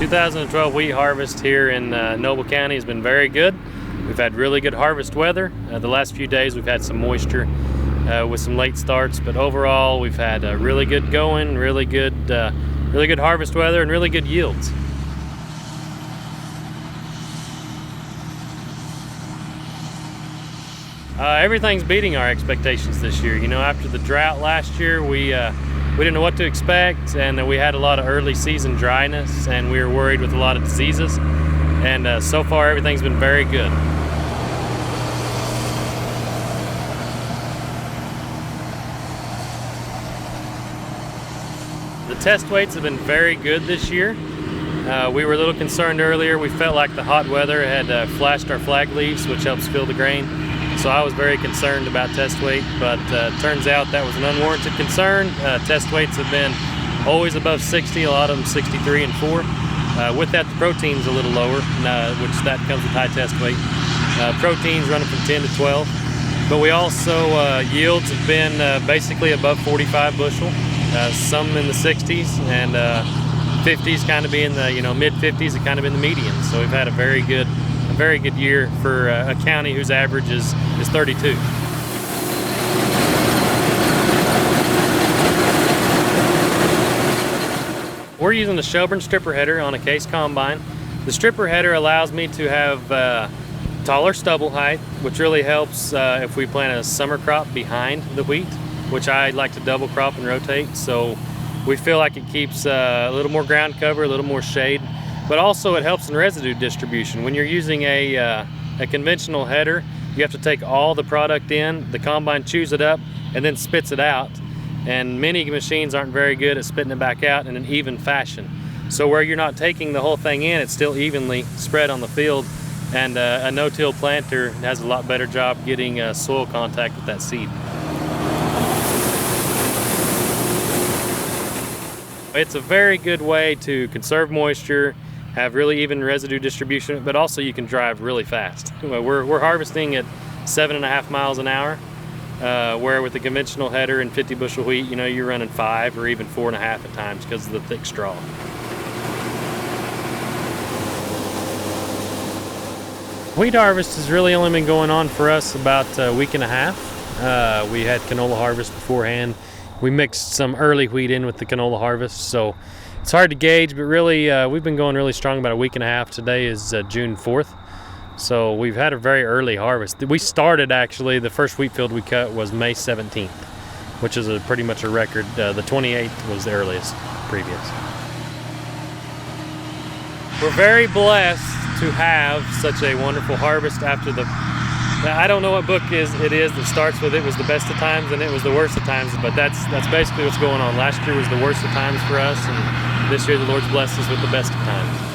2012 wheat harvest here in Noble County has been very good. We've had really good harvest weather. The last few days we've had some moisture with some late starts, but overall we've had really good going, really good harvest weather and really good yields. Everything's beating our expectations this year. You know, after the drought last year, we didn't know what to expect, and we had a lot of early season dryness, and we were worried with a lot of diseases. And so far, everything's been very good. The test weights have been very good this year. We were a little concerned earlier. We felt like the hot weather had flashed our flag leaves, which helps fill the grain. So I was very concerned about test weight, but turns out that was an unwarranted concern. Test weights have been always above 60, a lot of them 63 and 4. With that, the protein's a little lower, which that comes with high test weight. Protein's running from 10 to 12. But we also, yields have been basically above 45 bushel, some in the 60s, and 50s kind of being the, mid-50s and kind of in the median. So we've had a very good year for a county whose average is 32. We're using the Shelbourne stripper header on a case combine. The stripper header allows me to have taller stubble height, which really helps if we plant a summer crop behind the wheat, which I like to double crop and rotate. So we feel like it keeps a little more ground cover, a little more shade, but also it helps in residue distribution. When you're using a conventional header, you have to take all the product in, the combine chews it up, and then spits it out. And many machines aren't very good at spitting it back out in an even fashion. So where you're not taking the whole thing in, it's still evenly spread on the field, and a no-till planter has a lot better job getting soil contact with that seed. It's a very good way to conserve moisture, have really even residue distribution, but also you can drive really fast. We're harvesting at 7.5 miles an hour, where with the conventional header and 50 bushel wheat, you're running 5 or even 4.5 at times because of the thick straw. Wheat harvest has really only been going on for us about a week and a half. We had canola harvest beforehand. We mixed some early wheat in with the canola harvest, so it's hard to gauge, but really we've been going really strong about a week and a half. Today is June 4th, so we've had a very early harvest. We started, actually, the first wheat field we cut was May 17th, which is pretty much a record. The 28th was the earliest previous. We're very blessed to have such a wonderful harvest after I don't know what book it is that starts with it was the best of times and it was the worst of times, but that's basically what's going on. Last year was the worst of times for us, and this year the Lord's blessed us with the best of times.